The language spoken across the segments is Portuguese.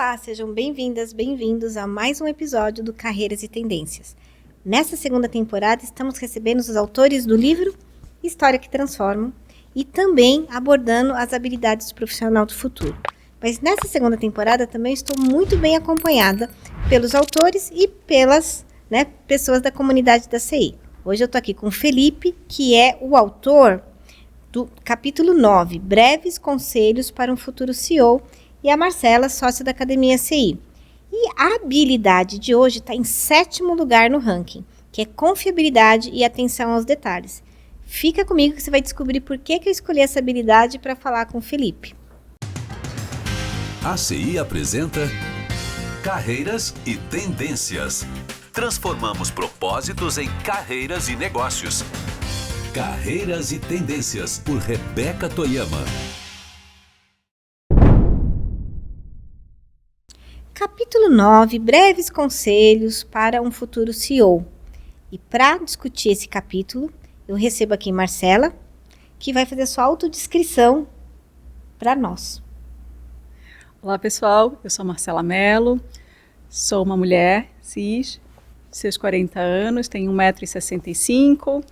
Olá, sejam bem-vindas, bem-vindos a mais um episódio do Carreiras e Tendências. Nessa segunda temporada, estamos recebendo os autores do livro História que Transforma e também abordando as habilidades do profissional do futuro. Mas nessa segunda temporada também estou muito bem acompanhada pelos autores e pelas pessoas da comunidade da CI. Hoje eu estou aqui com o Felipe, que é o autor do capítulo 9, Breves Conselhos para um Futuro CEO, e a Marcela, sócia da Academia CI. E a habilidade de hoje está em 7º lugar no ranking, que é confiabilidade e atenção aos detalhes. Fica comigo que você vai descobrir por que eu escolhi essa habilidade para falar com o Felipe. A CI apresenta Carreiras e Tendências. Transformamos propósitos em carreiras e negócios. Carreiras e Tendências, por Rebeca Toyama. Capítulo 9, Breves Conselhos para um Futuro CEO. E para discutir esse capítulo, eu recebo aqui Marcela, que vai fazer sua autodescrição para nós. Olá pessoal, eu sou Marcela Mello, sou uma mulher cis, seus 40 anos, tenho 1,65 m,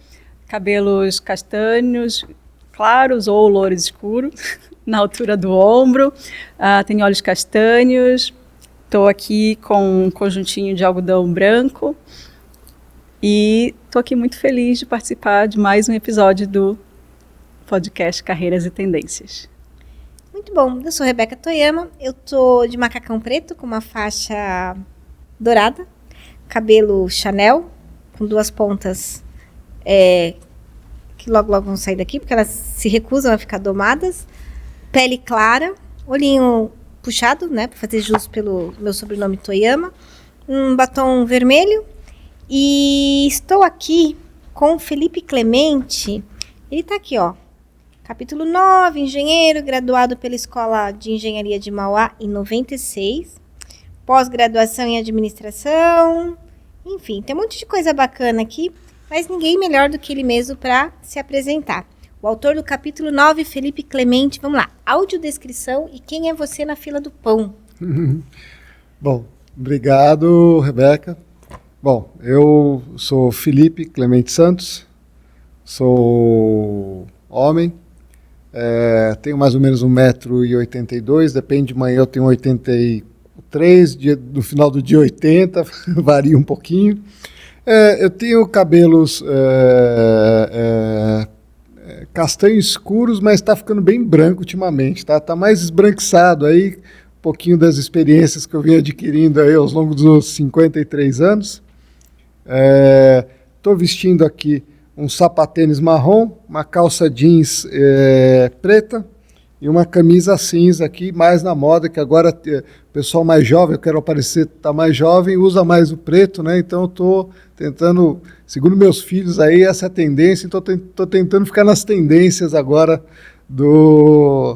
cabelos castanhos, claros ou louros escuros, na altura do ombro, tenho olhos castanhos. Estou aqui com um conjuntinho de algodão branco e estou aqui muito feliz de participar de mais um episódio do podcast Carreiras e Tendências. Muito bom, eu sou Rebeca Toyama, eu estou de macacão preto com uma faixa dourada, cabelo Chanel, com 2 pontas que logo vão sair daqui, porque elas se recusam a ficar domadas, pele clara, olhinho puxado, para fazer jus pelo meu sobrenome Toyama, um batom vermelho, e estou aqui com o Felipe Clemente. Ele está aqui, capítulo 9, engenheiro, graduado pela Escola de Engenharia de Mauá em 96, pós-graduação em administração, enfim, tem um monte de coisa bacana aqui, mas ninguém melhor do que ele mesmo para se apresentar. O autor do capítulo 9, Felipe Clemente. Vamos lá, audiodescrição e quem é você na fila do pão? Bom, obrigado, Rebeca. Bom, eu sou Felipe Clemente Santos, sou homem, tenho mais ou menos 1,82 m, depende de manhã eu tenho 83, no final do dia 80, varia um pouquinho. Eu tenho cabelos castanhos escuros, mas está ficando bem branco ultimamente, tá mais esbranquiçado aí, um pouquinho das experiências que eu vim adquirindo aí aos longos dos 53 anos. Estou vestindo aqui um sapatênis marrom, uma calça jeans preta e uma camisa cinza aqui, mais na moda, que agora o pessoal mais jovem, eu quero parecer tá mais jovem, usa mais o preto, então eu estou tentando, segundo meus filhos aí, essa é a tendência, então estou tentando ficar nas tendências agora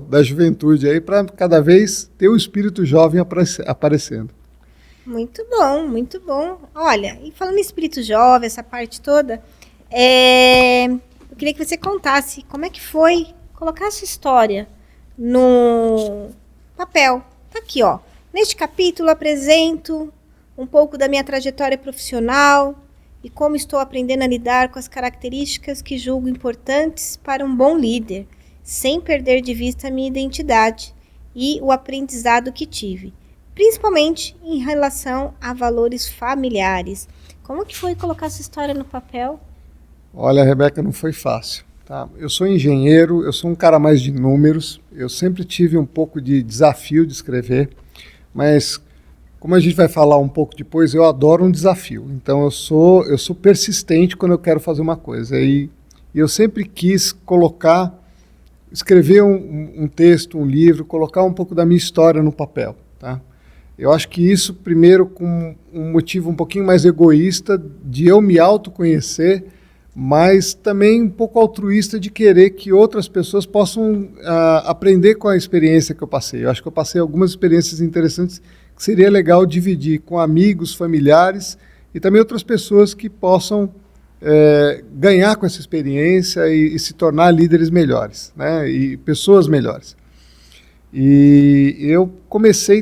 da juventude aí, para cada vez ter o espírito jovem aparecendo. Muito bom, muito bom. Olha, e falando em espírito jovem, essa parte toda, eu queria que você contasse como é que foi colocar a sua história no papel. Tá aqui, Neste capítulo apresento um pouco da minha trajetória profissional e como estou aprendendo a lidar com as características que julgo importantes para um bom líder, sem perder de vista a minha identidade e o aprendizado que tive, principalmente em relação a valores familiares. Como que foi colocar essa história no papel? Olha, Rebeca, não foi fácil. Tá? Eu sou engenheiro, eu sou um cara mais de números, eu sempre tive um pouco de desafio de escrever, mas como a gente vai falar um pouco depois, eu adoro um desafio. Então eu sou persistente quando eu quero fazer uma coisa. E eu sempre quis escrever um texto, um livro, colocar um pouco da minha história no papel. Tá? Eu acho que isso, primeiro, com um motivo um pouquinho mais egoísta, de eu me autoconhecer, mas também um pouco altruísta de querer que outras pessoas possam aprender com a experiência que eu passei. Eu acho que eu passei algumas experiências interessantes que seria legal dividir com amigos, familiares e também outras pessoas que possam ganhar com essa experiência e se tornar líderes melhores, e pessoas melhores. E eu comecei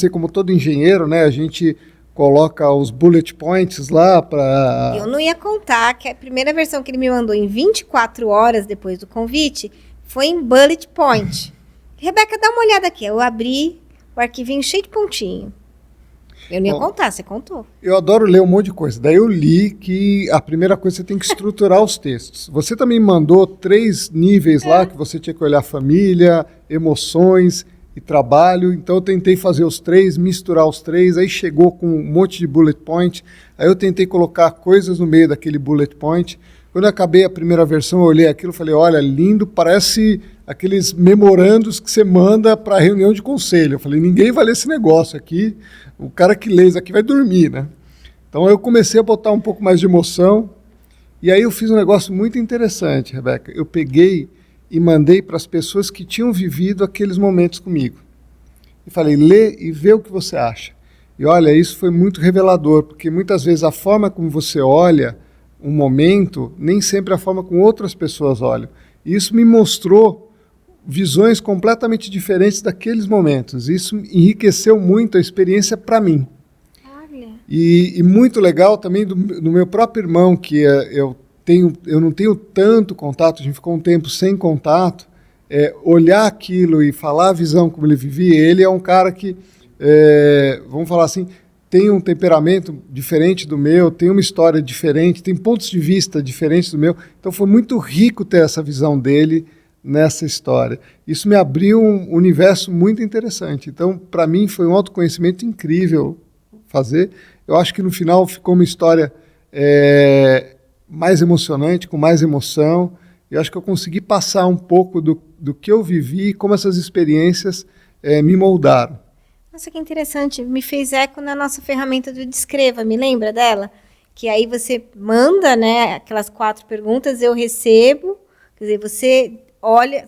como todo engenheiro, né? A gente coloca os bullet points lá para... Eu não ia contar que a primeira versão que ele me mandou em 24 horas depois do convite foi em bullet point. Rebeca, dá uma olhada aqui. Eu abri o arquivinho cheio de pontinho. Eu não ia contar, você contou. Eu adoro ler um monte de coisa. Daí eu li que a primeira coisa, você tem que estruturar os textos. Você também mandou 3 níveis lá, que você tinha que olhar família, emoções e trabalho. Então eu tentei fazer os 3, misturar os 3, aí chegou com um monte de bullet point. Aí eu tentei colocar coisas no meio daquele bullet point. Quando eu acabei a primeira versão, eu olhei aquilo e falei, olha, lindo, parece aqueles memorandos que você manda para reunião de conselho. Eu falei, ninguém vai ler esse negócio aqui, o cara que lê isso aqui vai dormir, né? Então eu comecei a botar um pouco mais de emoção, e aí eu fiz um negócio muito interessante, Rebeca. Eu peguei e mandei para as pessoas que tinham vivido aqueles momentos comigo. E falei, lê e vê o que você acha. E olha, isso foi muito revelador, porque muitas vezes a forma como você olha um momento, nem sempre a forma como outras pessoas olham. E isso me mostrou visões completamente diferentes daqueles momentos. Isso enriqueceu muito a experiência para mim. Olha. E muito legal também do meu próprio irmão, que eu não tenho tanto contato, a gente ficou um tempo sem contato, olhar aquilo e falar a visão como ele vivia. Ele é um cara que, vamos falar assim, tem um temperamento diferente do meu, tem uma história diferente, tem pontos de vista diferentes do meu. Então foi muito rico ter essa visão dele nessa história. Isso me abriu um universo muito interessante. Então, para mim, foi um autoconhecimento incrível fazer. Eu acho que no final ficou uma história mais emocionante, com mais emoção. Eu acho que eu consegui passar um pouco do que eu vivi e como essas experiências me moldaram. Nossa, que interessante. Me fez eco na nossa ferramenta do Descreva. Me lembra dela? Que aí você manda, né, aquelas 4 perguntas, eu recebo. Quer dizer, você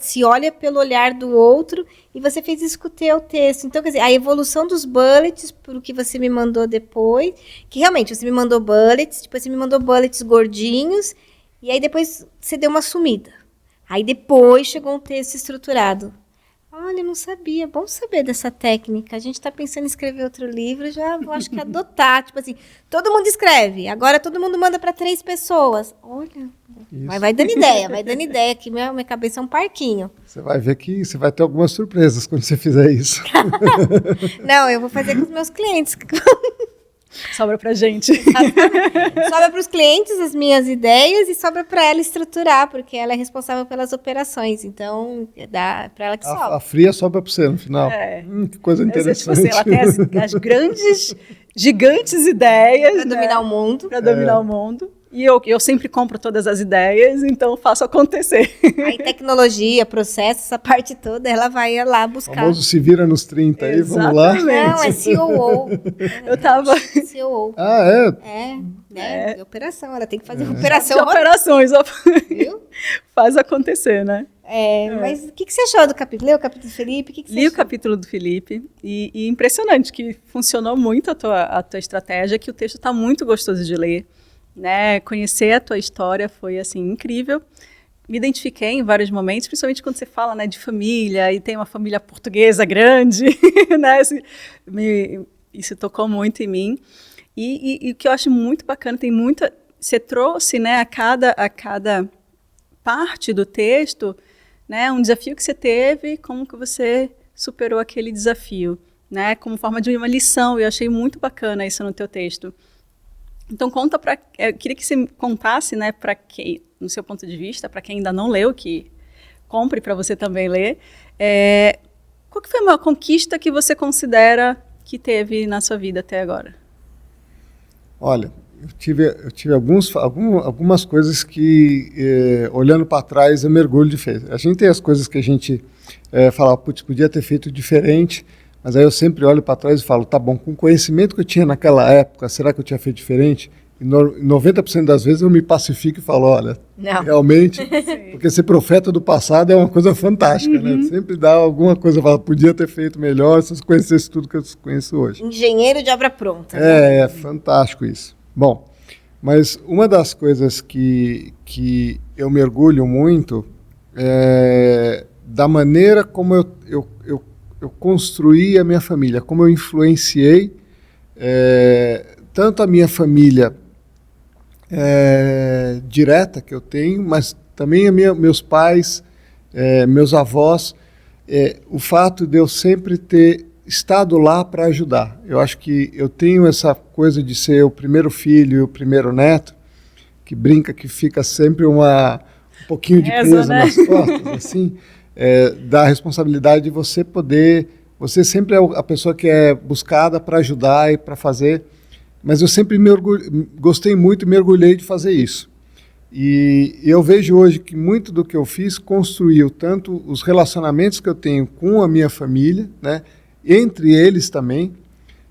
se olha pelo olhar do outro e você fez isso com o teu texto. Então, quer dizer, a evolução dos bullets para o que você me mandou depois, que realmente você me mandou bullets, depois você me mandou bullets gordinhos, e aí depois você deu uma sumida. Aí depois chegou um texto estruturado. Olha, eu não sabia. Bom saber dessa técnica. A gente está pensando em escrever outro livro, já acho que adotar. Tipo assim, todo mundo escreve. Agora todo mundo manda para 3 pessoas. Olha, mas vai dando ideia, que minha cabeça é um parquinho. Você vai ver que você vai ter algumas surpresas quando você fizer isso. Não, eu vou fazer com os meus clientes. Sobra pra gente. Sobra para os clientes as minhas ideias e sobra para ela estruturar, porque ela é responsável pelas operações. Então, dá para ela que sobra. A fria sobra para você no final. Que coisa interessante. Tipo assim, ela tem as grandes, gigantes ideias. Para dominar o mundo. Para dominar o mundo. E eu sempre compro todas as ideias, então faço acontecer. Aí tecnologia, processo, essa parte toda, ela vai lá buscar. O famoso se vira nos 30 aí, vamos lá? Não, é COO. Eu tava... COO. Ah, De operação, ela tem que fazer operação. De operações, viu? Faz acontecer, né? Mas o que você achou do capítulo? Leu o capítulo do Felipe? O que você Li achou? o capítulo do Felipe e impressionante que funcionou muito a tua estratégia, que o texto está muito gostoso de ler. Né, conhecer a tua história foi assim incrível. Me identifiquei em vários momentos, principalmente quando você fala, né, de família e tem uma família portuguesa grande, né, isso tocou muito em mim. E o que eu acho muito bacana, tem muita, você trouxe, né, a cada parte do texto, né, um desafio que você teve, como que você superou aquele desafio, né, como forma de uma lição. Eu achei muito bacana isso no teu texto. Então eu queria que você contasse, né, para quem, no seu ponto de vista, para quem ainda não leu, que compre para você também ler, qual que foi uma conquista que você considera que teve na sua vida até agora? Olha, eu tive algumas coisas que, olhando para trás, eu mergulho de feito. A gente tem as coisas que a gente fala, putz, podia ter feito diferente. Mas aí eu sempre olho para trás e falo, tá bom, com o conhecimento que eu tinha naquela época, será que eu tinha feito diferente? E 90% das vezes eu me pacifico e falo, olha, realmente, porque ser profeta do passado é uma coisa fantástica, né? Sempre dá alguma coisa, fala, podia ter feito melhor se eu conhecesse tudo que eu conheço hoje. Engenheiro de obra pronta. É fantástico isso. Bom, mas uma das coisas que eu mergulho muito da maneira como eu construí a minha família, como eu influenciei tanto a minha família direta que eu tenho, mas também meus pais, meus avós, o fato de eu sempre ter estado lá para ajudar. Eu acho que eu tenho essa coisa de ser o primeiro filho e o primeiro neto, que brinca que fica sempre um pouquinho de peso nas costas, assim, da responsabilidade de você poder... Você sempre é a pessoa que é buscada para ajudar e para fazer, mas eu sempre gostei muito e me orgulhei de fazer isso. E eu vejo hoje que muito do que eu fiz construiu tanto os relacionamentos que eu tenho com a minha família, né, entre eles também,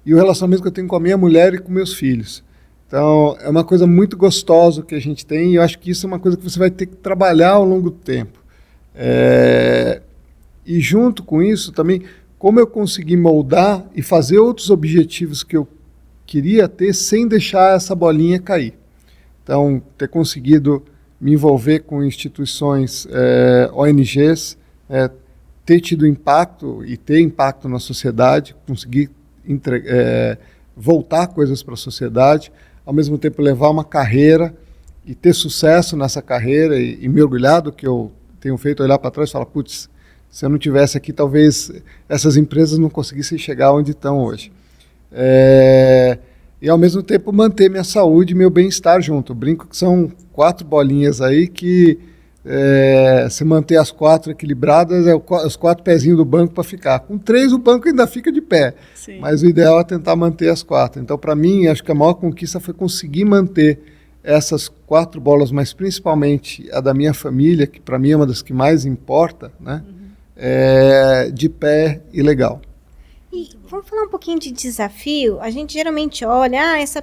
e o relacionamento que eu tenho com a minha mulher e com meus filhos. Então, é uma coisa muito gostosa que a gente tem, e eu acho que isso é uma coisa que você vai ter que trabalhar ao longo do tempo. E junto com isso também, como eu consegui moldar e fazer outros objetivos que eu queria ter sem deixar essa bolinha cair. Então, ter conseguido me envolver com instituições, ONGs, ter tido impacto e ter impacto na sociedade, conseguir voltar coisas para a sociedade, ao mesmo tempo levar uma carreira e ter sucesso nessa carreira e me orgulhar do que eu tenho feito, olhar para trás e falar, putz, se eu não tivesse aqui, talvez essas empresas não conseguissem chegar onde estão hoje. E, ao mesmo tempo, manter minha saúde e meu bem-estar junto. Eu brinco que são 4 bolinhas aí que, se manter as 4 equilibradas, os 4 pezinhos do banco para ficar. Com 3, o banco ainda fica de pé. Sim. Mas o ideal é tentar manter as 4. Então, para mim, acho que a maior conquista foi conseguir manter essas 4 bolas, mas principalmente a da minha família, que para mim é uma das que mais importa, né? De pé e legal. E vamos falar um pouquinho de desafio. A gente geralmente olha, essa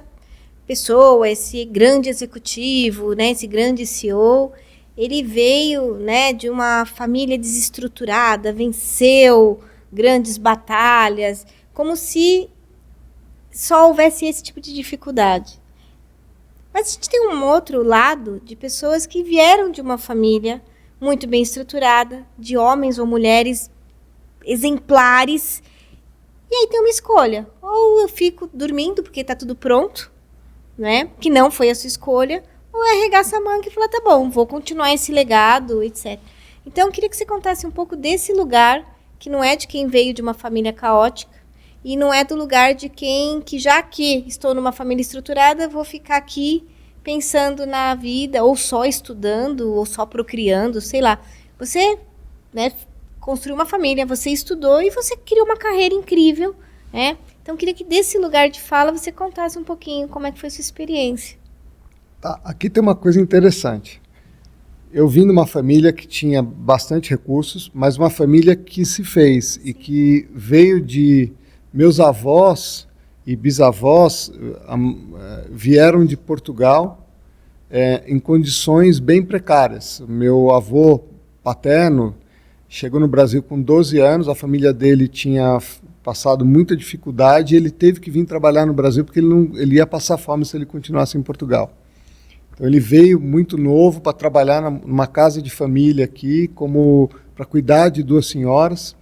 pessoa, esse grande executivo, né, esse grande CEO, ele veio, né, de uma família desestruturada, venceu grandes batalhas, como se só houvesse esse tipo de dificuldade. Mas a gente tem um outro lado de pessoas que vieram de uma família muito bem estruturada, de homens ou mulheres exemplares. E aí tem uma escolha. Ou eu fico dormindo porque está tudo pronto, né? Que não foi a sua escolha. Ou arregaça a manga e fala, tá bom, vou continuar esse legado, etc. Então, eu queria que você contasse um pouco desse lugar, que não é de quem veio de uma família caótica, e não é do lugar de quem, que já que estou numa família estruturada, vou ficar aqui pensando na vida, ou só estudando, ou só procriando, sei lá. Você, né, construiu uma família, você estudou e você criou uma carreira incrível, né? Então, eu queria que desse lugar de fala você contasse um pouquinho como é que foi a sua experiência. Tá, aqui tem uma coisa interessante. Eu vim de uma família que tinha bastante recursos, mas uma família que se fez e que veio de meus avós e bisavós vieram de Portugal em condições bem precárias. Meu avô paterno chegou no Brasil com 12 anos, a família dele tinha passado muita dificuldade e ele teve que vir trabalhar no Brasil porque ele ia passar fome se ele continuasse em Portugal. Então ele veio muito novo para trabalhar numa casa de família aqui, para cuidar de 2 senhoras.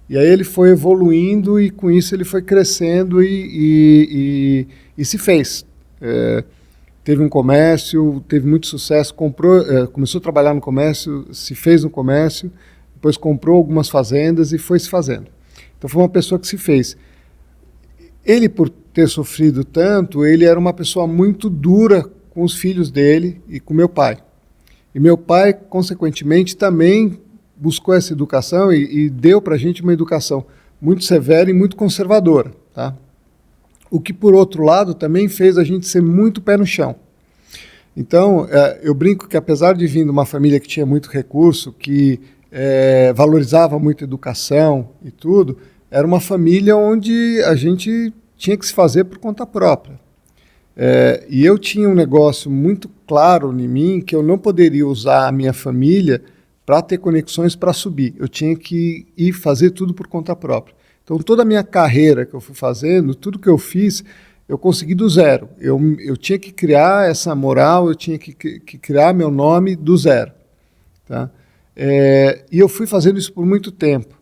E aí ele foi evoluindo e com isso ele foi crescendo e se fez. Teve um comércio, teve muito sucesso, começou a trabalhar no comércio, se fez no comércio, depois comprou algumas fazendas e foi se fazendo. Então foi uma pessoa que se fez. Ele, por ter sofrido tanto, ele era uma pessoa muito dura com os filhos dele e com meu pai. E meu pai, consequentemente, também buscou essa educação e deu para a gente uma educação muito severa e muito conservadora. Tá? O que, por outro lado, também fez a gente ser muito pé no chão. Então, eu brinco que, apesar de vir de uma família que tinha muito recurso, que valorizava muito a educação e tudo, era uma família onde a gente tinha que se fazer por conta própria. E eu tinha um negócio muito claro em mim que eu não poderia usar a minha família para ter conexões para subir. Eu tinha que ir fazer tudo por conta própria. Então, toda a minha carreira que eu fui fazendo, tudo que eu fiz, eu consegui do zero. Eu tinha que criar essa moral, eu tinha que criar meu nome do zero. Tá? E eu fui fazendo isso por muito tempo.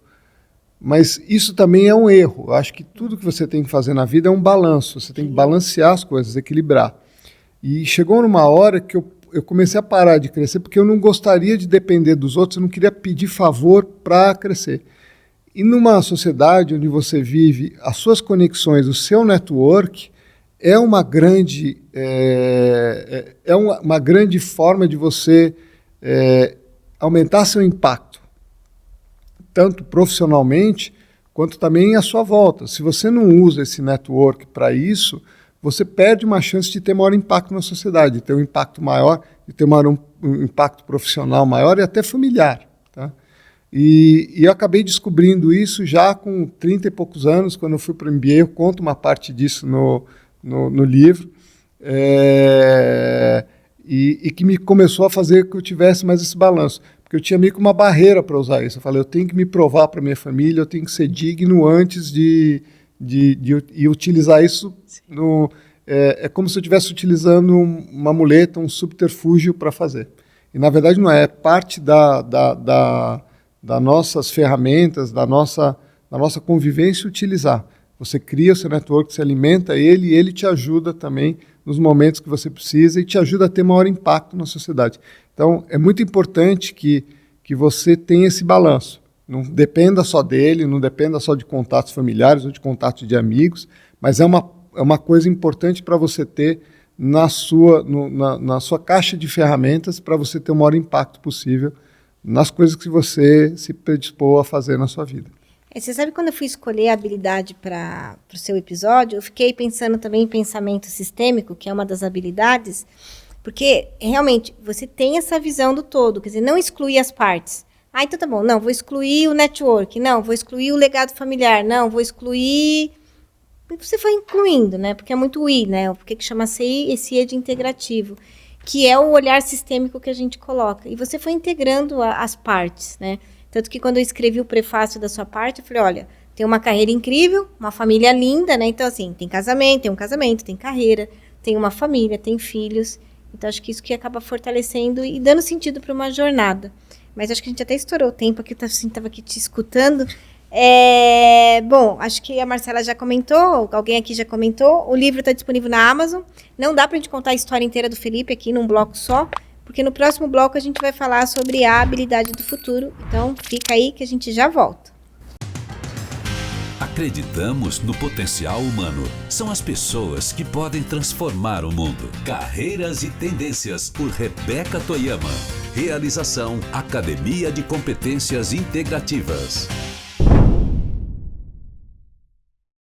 Mas isso também é um erro. Eu acho que tudo que você tem que fazer na vida é um balanço. Você tem que balancear as coisas, equilibrar. E chegou numa hora que eu comecei a parar de crescer porque eu não gostaria de depender dos outros, eu não queria pedir favor para crescer. E numa sociedade onde você vive, as suas conexões, o seu network, é uma grande forma de você aumentar seu impacto, tanto profissionalmente, quanto também à sua volta. Se você não usa esse network para isso, você perde uma chance de ter maior impacto na sociedade, de ter um impacto maior, de ter um impacto profissional maior e até familiar. Tá? E eu acabei descobrindo isso já com 30 e poucos anos, quando eu fui para o MBA, eu conto uma parte disso no livro, e que me começou a fazer que eu tivesse mais esse balanço. Porque eu tinha meio que uma barreira para usar isso. Eu falei, eu tenho que me provar para minha família, eu tenho que ser digno antes de utilizar isso. É como se eu estivesse utilizando uma muleta, um subterfúgio para fazer. E, na verdade, não é. É parte das nossas ferramentas, da nossa convivência utilizar. Você cria o seu network, você alimenta ele e ele te ajuda também nos momentos que você precisa e te ajuda a ter maior impacto na sociedade. Então, é muito importante que você tenha esse balanço. Não dependa só dele, não dependa só de contatos familiares ou de contatos de amigos, mas é uma coisa importante para você ter na sua caixa de ferramentas para você ter o maior impacto possível nas coisas que você se predispôs a fazer na sua vida. Você sabe, quando eu fui escolher a habilidade para o seu episódio, eu fiquei pensando também em pensamento sistêmico, que é uma das habilidades, porque realmente você tem essa visão do todo, quer dizer, não excluir as partes. Então tá bom, não, vou excluir o network, não, vou excluir o legado familiar, não, vou excluir... Você foi incluindo, né? Porque é muito I, né? Porque que chama CI, esse I é de integrativo, que é o olhar sistêmico que a gente coloca. E você foi integrando as partes, né? Tanto que quando eu escrevi o prefácio da sua parte, eu falei, olha, tem uma carreira incrível, uma família linda, né? Então, assim, tem um casamento, tem carreira, tem uma família, tem filhos. Então, acho que isso que acaba fortalecendo e dando sentido para uma jornada. Mas acho que a gente até estourou o tempo aqui, eu estava aqui te escutando. Bom, acho que a Marcela já comentou, alguém aqui já comentou, o livro está disponível na Amazon. Não dá para a gente contar a história inteira do Felipe aqui num bloco só, porque no próximo bloco a gente vai falar sobre a habilidade do futuro. Então, fica aí que a gente já volta. Acreditamos no potencial humano. São as pessoas que podem transformar o mundo. Carreiras e Tendências, por Rebeca Toyama. Realização: Academia de Competências Integrativas.